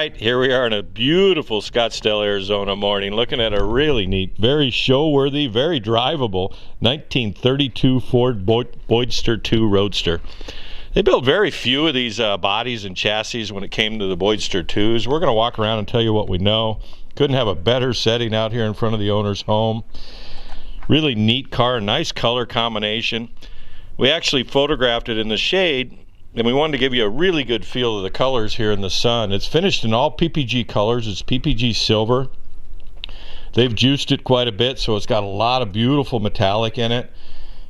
right, here we are in a beautiful Scottsdale, Arizona morning, looking at a really neat, very show-worthy, very drivable 1932 Ford Boydster 2 Roadster. They built very few of these bodies and chassis when it came to the Boydster 2s. We're going to walk around and tell you what we know. Couldn't have a better setting out here in front of the owner's home. Really neat car, nice color combination. We actually photographed it in the shade, and we wanted to give you a really good feel of the colors here in the sun. It's finished in all PPG colors. It's PPG silver. They've juiced it quite a bit, so it's got a lot of beautiful metallic in it.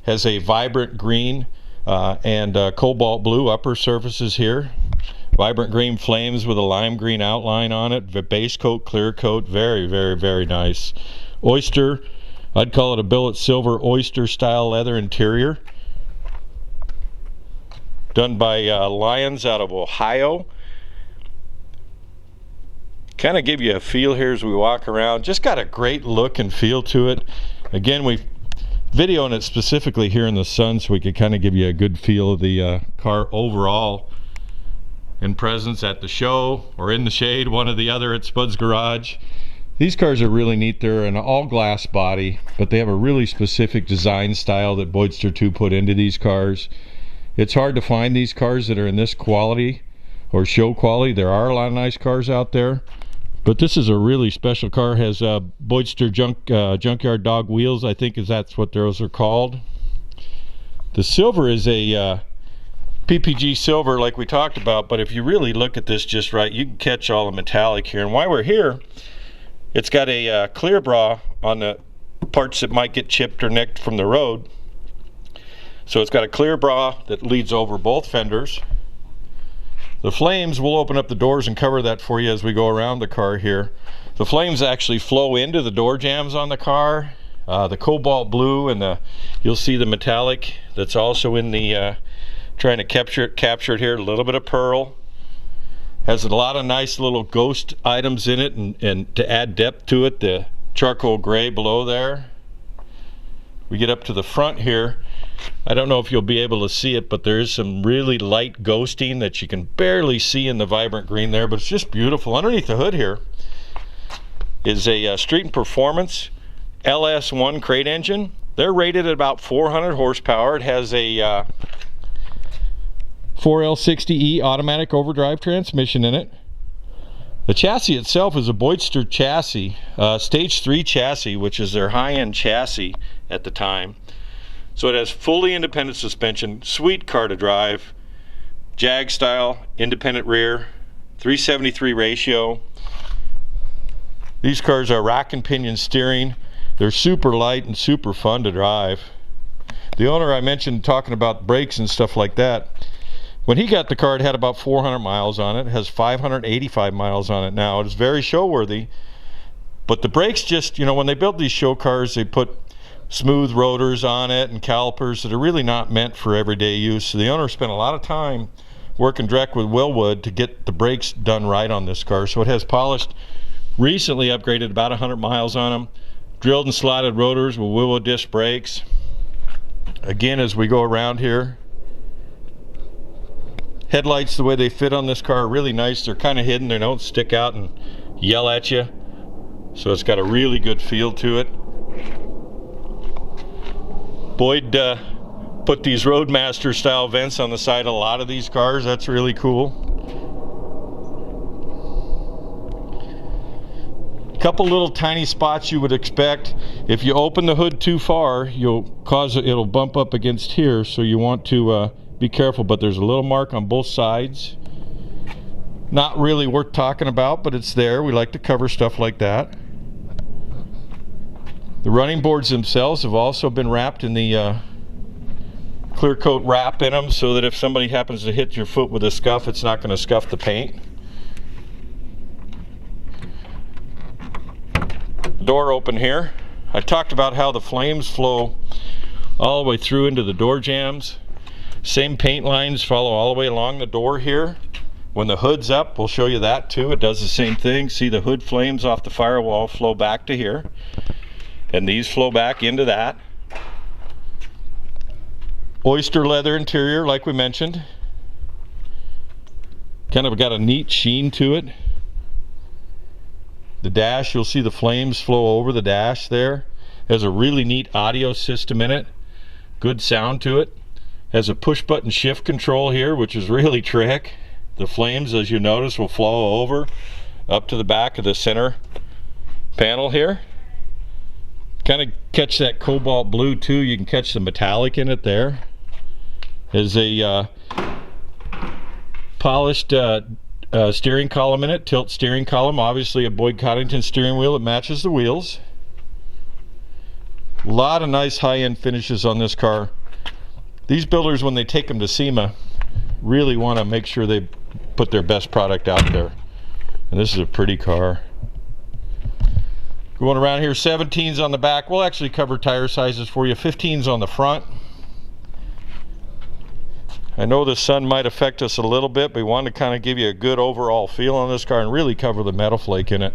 Has a vibrant green and cobalt blue upper surfaces here. Vibrant green flames with a lime green outline on it. The base coat, clear coat, very, very, very nice. Oyster, I'd call it a billet silver oyster style leather interior. Done by Lions out of Ohio. Kind of give you a feel here as we walk around. Just got a great look and feel to it. Again, we've videoing it specifically here in the sun so we could kind of give you a good feel of the car overall in presence at the show or in the shade, one or the other at Spud's Garage. These cars are really neat. They're an all glass body, but they have a really specific design style that Boydster 2 put into these cars. It's hard to find these cars that are in this quality or show quality. There are a lot of nice cars out there, but this is a really special car. Has Boydster junkyard dog wheels, I think that's what those are called. The silver is a PPG silver like we talked about, but if you really look at this just right, you can catch all the metallic here. And while we're here, it's got a clear bra on the parts that might get chipped or nicked from the road. So it's got a clear bra that leads over both fenders. The flames, we'll open up the doors and cover that for you as we go around the car here. The flames actually flow into the door jambs on the car. The cobalt blue and you'll see the metallic that's also in the, trying to capture it here, a little bit of pearl. Has a lot of nice little ghost items in it, and to add depth to it, the charcoal gray below there. We get up to the front here. I don't know if you'll be able to see it, but there is some really light ghosting that you can barely see in the vibrant green there, but it's just beautiful. Underneath the hood here is a Street and Performance LS1 crate engine. They're rated at about 400 horsepower. It has a 4L60E automatic overdrive transmission in it. The chassis itself is a Boydster chassis, stage 3 chassis, which is their high-end chassis at the time. So it has fully independent suspension, sweet car to drive, Jag style, independent rear, 373 ratio. These cars are rack and pinion steering. They're super light and super fun to drive. The owner I mentioned talking about brakes and stuff like that, when he got the car, it had about 400 miles on it. It has 585 miles on it now. It's very show worthy, but the brakes just, you know, when they build these show cars, they put smooth rotors on it and calipers that are really not meant for everyday use. So the owner spent a lot of time working direct with Willwood to get the brakes done right on this car. So it has polished, recently upgraded about 100 miles on them, drilled and slotted rotors with Willwood disc brakes. Again, as we go around here, headlights, the way they fit on this car, are really nice. They're kind of hidden. They don't stick out and yell at you. So it's got a really good feel to it. Boyd put these Roadmaster style vents on the side of a lot of these cars. That's really cool. Couple little tiny spots you would expect. If you open the hood too far, it'll bump up against here, so you want to be careful. But there's a little mark on both sides. Not really worth talking about, but it's there. We like to cover stuff like that. The running boards themselves have also been wrapped in the clear coat wrap in them, so that if somebody happens to hit your foot with a scuff, it's not going to scuff the paint. Door open here. I talked about how the flames flow all the way through into the door jambs. Same paint lines follow all the way along the door here. When the hood's up, we'll show you that too. It does the same thing. See, the hood flames off the firewall flow back to here, and these flow back into that. Oyster leather interior, like we mentioned. Kind of got a neat sheen to it. The dash, you'll see the flames flow over the dash there. Has a really neat audio system in it. Good sound to it. Has a push button shift control here, which is really trick. The flames, as you notice, will flow over up to the back of the center panel here. Kind of catch that cobalt blue too. You can catch the metallic in it there. There's a polished steering column in it, tilt steering column, obviously a Boyd Coddington steering wheel that matches the wheels. A lot of nice high-end finishes on this car. These builders, when they take them to SEMA, really want to make sure they put their best product out there. And this is a pretty car. Going around here, 17s on the back. We'll actually cover tire sizes for you. 15s on the front. I know the sun might affect us a little bit, but we wanted to kind of give you a good overall feel on this car and really cover the metal flake in it.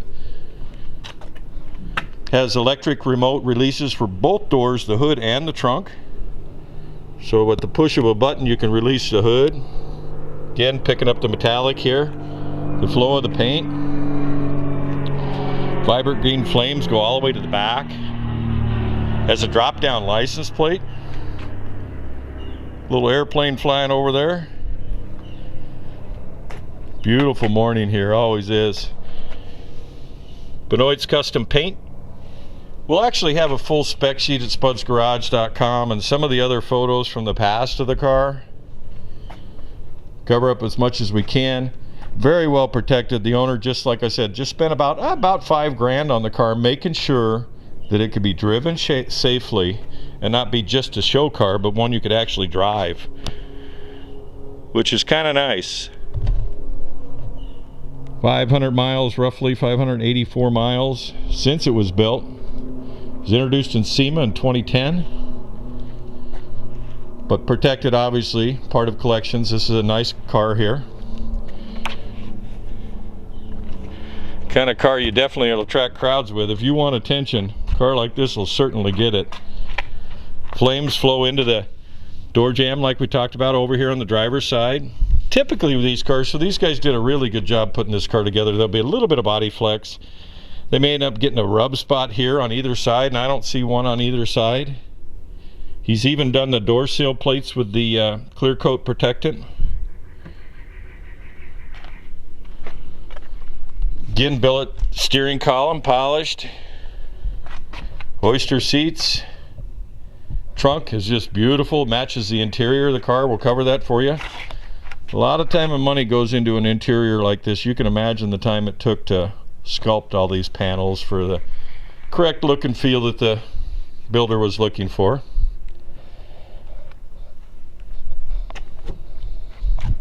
Has electric remote releases for both doors, the hood and the trunk. So with the push of a button you can release the hood. Again, picking up the metallic here, the flow of the paint. Vibrant green flames go all the way to the back. Has a drop down license plate. Little airplane flying over there. Beautiful morning here, always is. Benoit's custom paint. We'll actually have a full spec sheet at spudsgarage.com and some of the other photos from the past of the car. Cover up as much as we can. Very well protected. The owner, just like I said, just spent about $5,000 on the car, making sure that it could be driven safely and not be just a show car, but one you could actually drive, which is kind of nice. 500 miles, roughly 584 miles since it was built. It was introduced in SEMA in 2010, but protected, obviously, part of collections. This is a nice car here. Kind of car you definitely will attract crowds with. If you want attention, a car like this will certainly get it. Flames flow into the door jamb like we talked about over here on the driver's side. Typically with these cars, so these guys did a really good job putting this car together. There'll be a little bit of body flex. They may end up getting a rub spot here on either side, and I don't see one on either side. He's even done the door sill plates with the clear coat protectant. Again, billet steering column, polished. Boydster seats. Trunk is just beautiful, matches the interior of the car. We'll cover that for you. A lot of time and money goes into an interior like this. You can imagine the time it took to sculpt all these panels for the correct look and feel that the builder was looking for. I'm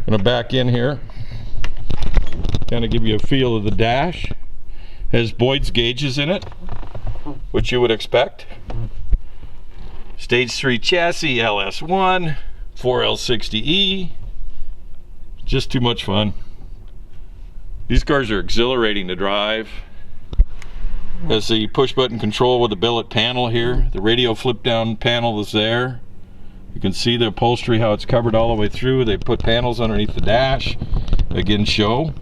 going to back in here, kind of give you a feel of the dash. Has Boyd's gauges in it, which you would expect. Stage 3 chassis, LS1 4L60E. Just too much fun. These cars are exhilarating to drive. Has the push button control with the billet panel here. The radio flip down panel is there. You can see the upholstery, how it's covered all the way through. They put panels underneath the dash. Again, show.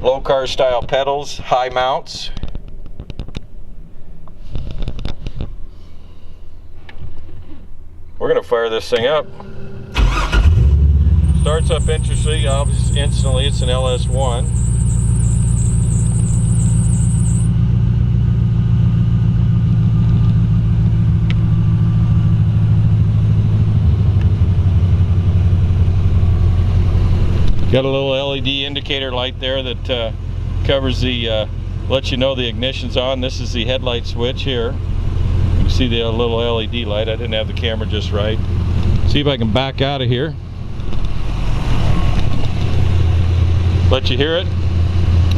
Low car style pedals, high mounts. We're going to fire this thing up. Starts up instantly, instantly. It's an LS1. Got a little LED indicator light there that covers the, lets you know the ignition's on. This is the headlight switch here. You can see the little LED light. I didn't have the camera just right. See if I can back out of here. Let you hear it.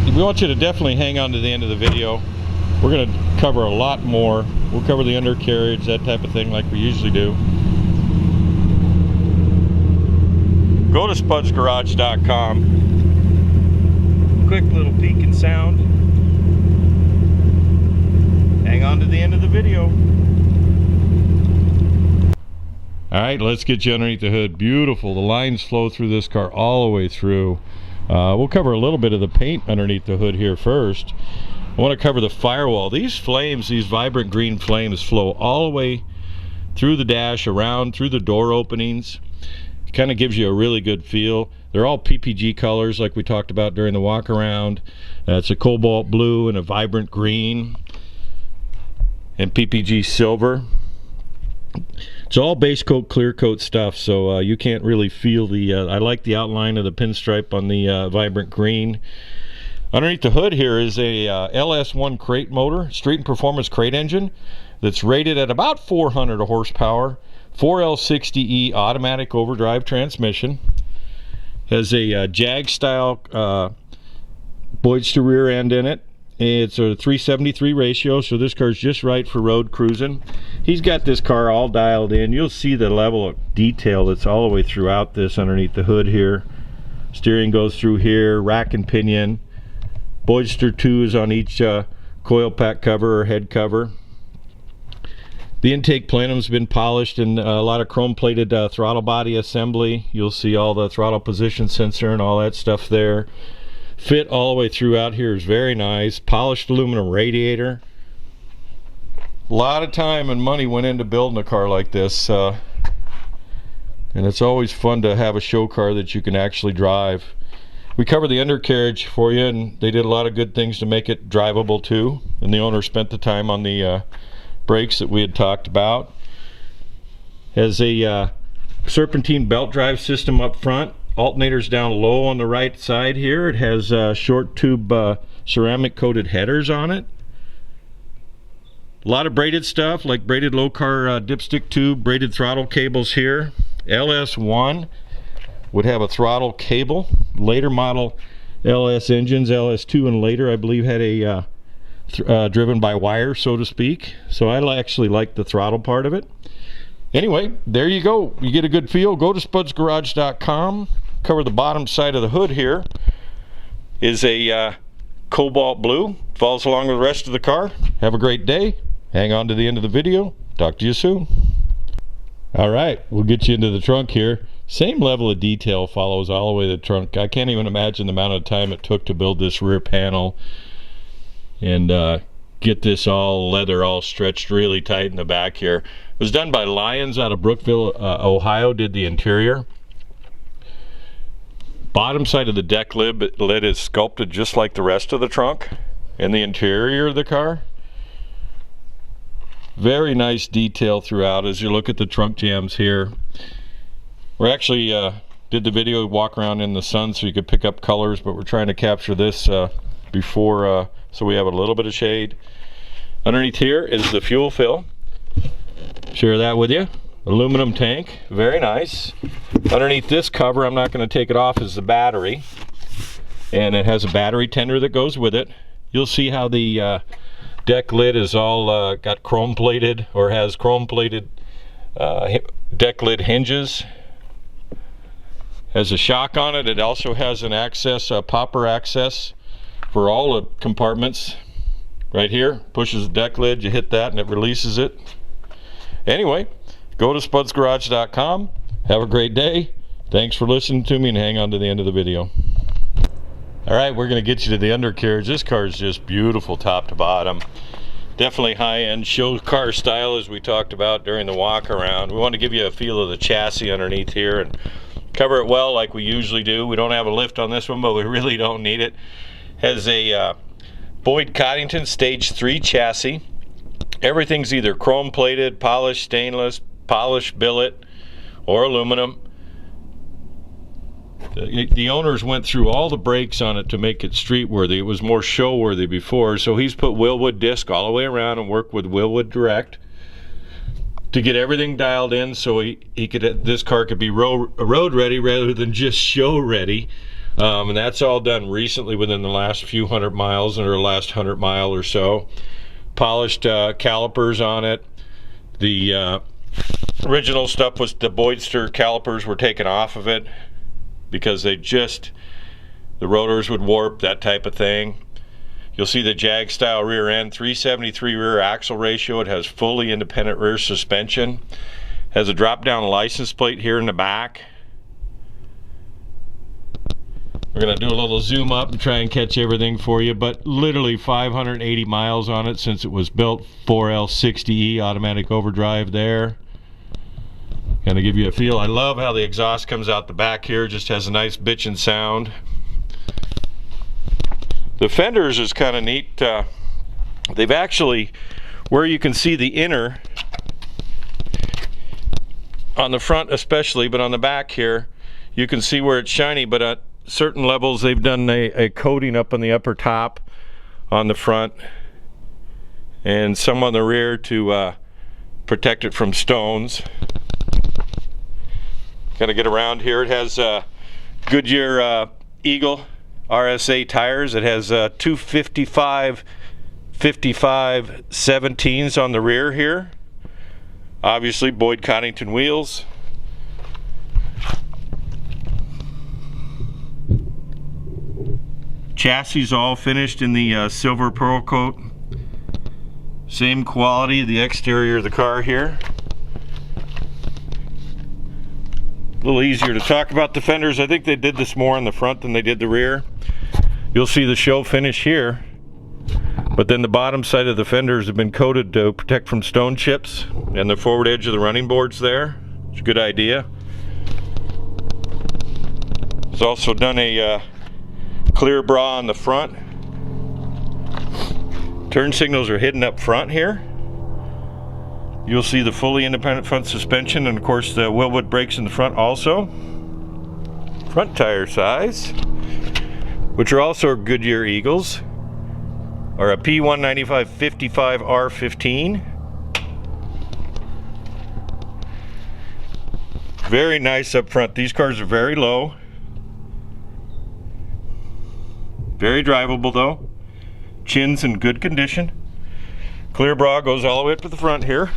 We want you to definitely hang on to the end of the video. We're going to cover a lot more. We'll cover the undercarriage, that type of thing, like we usually do. Go to spudsgarage.com. Quick little peek and sound. Hang on to the end of the video. Alright, let's get you underneath the hood. Beautiful. The lines flow through this car all the way through. We'll cover a little bit of the paint underneath the hood here first. I want to cover the firewall. These flames, these vibrant green flames, flow all the way through the dash, around through the door openings. It kind of gives you a really good feel. They're all PPG colors like we talked about during the walk around. It's a cobalt blue and a vibrant green and PPG silver. It's all base coat, clear coat stuff, so you can't really feel the I like the outline of the pinstripe on the vibrant green. Underneath the hood here is a LS1 crate motor, street and performance crate engine that's rated at about 400 horsepower, 4L60E automatic overdrive transmission. Has a Jag style Boydster rear end in it. It's a 373 ratio, so this car's just right for road cruising. He's got this car all dialed in. You'll see the level of detail that's all the way throughout this underneath the hood here. Steering goes through here, rack and pinion. Boydster 2s on each coil pack cover or head cover. The intake plenum's been polished and a lot of chrome plated throttle body assembly. You'll see all the throttle position sensor and all that stuff there. Fit all the way throughout here is very nice. Polished aluminum radiator. A lot of time and money went into building a car like this, and it's always fun to have a show car that you can actually drive. We covered the undercarriage for you, and they did a lot of good things to make it drivable too, and the owner spent the time on the brakes that we had talked about. Has a serpentine belt drive system up front, alternators down low on the right side here. It has short tube ceramic coated headers on it. A lot of braided stuff like braided low car dipstick tube, braided throttle cables here. LS1 would have a throttle cable. Later model LS engines, LS2 and later, I believe, had a driven by wire, so to speak. So I actually like the throttle part of it. Anyway, there you go. You get a good feel. Go to spudsgarage.com. Cover the bottom side of the hood here. Is a cobalt blue. Follows along with the rest of the car. Have a great day. Hang on to the end of the video. Talk to you soon. All right, we'll get you into the trunk here. Same level of detail follows all the way to the trunk. I can't even imagine the amount of time it took to build this rear panel and get this all leather all stretched really tight in the back here. It was done by Lyons out of Brookville, Ohio, did the interior. Bottom side of the deck lid is sculpted just like the rest of the trunk and the interior of the car. Very nice detail throughout as you look at the trunk jambs here. We actually did the video walk around in the sun so you could pick up colors, but we're trying to capture this before so we have a little bit of shade. Underneath here is the fuel fill. Share that with you. Aluminum tank, very nice. Underneath this cover, I'm not going to take it off, is the battery, and it has a battery tender that goes with it. You'll see how the deck lid is all got chrome plated, or has chrome plated deck lid hinges. Has a shock on it. It also has an access, popper access for all the compartments. Right here, pushes the deck lid, you hit that and it releases it. Anyway, go to spudsgarage.com. Have a great day. Thanks for listening to me, and hang on to the end of the video. All right, we're going to get you to the undercarriage. This car is just beautiful top to bottom. Definitely high-end show car style, as we talked about during the walk around. We want to give you a feel of the chassis underneath here and cover it well like we usually do. We don't have a lift on this one, but we really don't need it. Has a Boyd Coddington Stage 3 chassis. Everything's either chrome plated, polished stainless, polished billet, or aluminum. The owners went through all the brakes on it to make it street worthy. It was more show worthy before, so he's put Wilwood disc all the way around and worked with Wilwood Direct to get everything dialed in so he could, this car could be road ready rather than just show ready. And that's all done recently within the last few hundred miles, or the last 100 mile or so. Polished calipers on it. The original stuff was the Boydster calipers were taken off of it because the rotors would warp, that type of thing. You'll see the Jag style rear end, 373 rear axle ratio. It has fully independent rear suspension. Has a drop down license plate here in the back. We're going to do a little zoom up and try and catch everything for you, but literally 580 miles on it since it was built. 4L60E automatic overdrive there. Kind of give you a feel. I love how the exhaust comes out the back here, just has a nice bitchin' sound. The fenders is kind of neat. They've actually, where you can see the inner, on the front especially, but on the back here, you can see where it's shiny, but at certain levels they've done a coating up on the upper top on the front and some on the rear to protect it from stones. Gotta get around here. It has Goodyear Eagle RSA tires. It has 255 55 17s on the rear here. Obviously Boyd Coddington wheels. Chassis all finished in the silver pearl coat. Same quality, the exterior of the car here. A little easier to talk about the fenders. I think they did this more on the front than they did the rear. You'll see the show finish here, but then the bottom side of the fenders have been coated to protect from stone chips, and the forward edge of the running boards there. It's a good idea. It's also done a clear bra on the front. Turn signals are hidden up front here. You'll see the fully independent front suspension, and of course the Wilwood brakes in the front also. Front tire size, which are also Goodyear Eagles, are a P195 55 R15. Very nice up front. These cars are very low. Very drivable though. Chin's in good condition. Clear bra goes all the way up to the front here.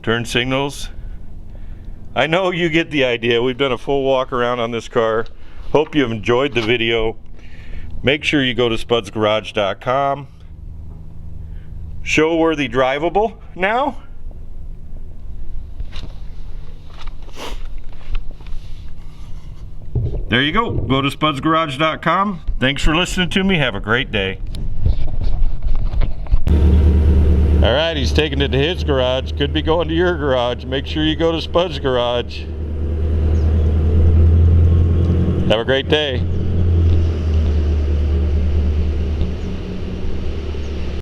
Turn signals. I know you get the idea. We've done a full walk around on this car. Hope you've enjoyed the video. Make sure you go to spudsgarage.com. Show-worthy drivable now. There you go. Go to spudsgarage.com. Thanks for listening to me. Have a great day. All right, he's taking it to his garage. Could be going to your garage. Make sure you go to Spud's Garage. Have a great day.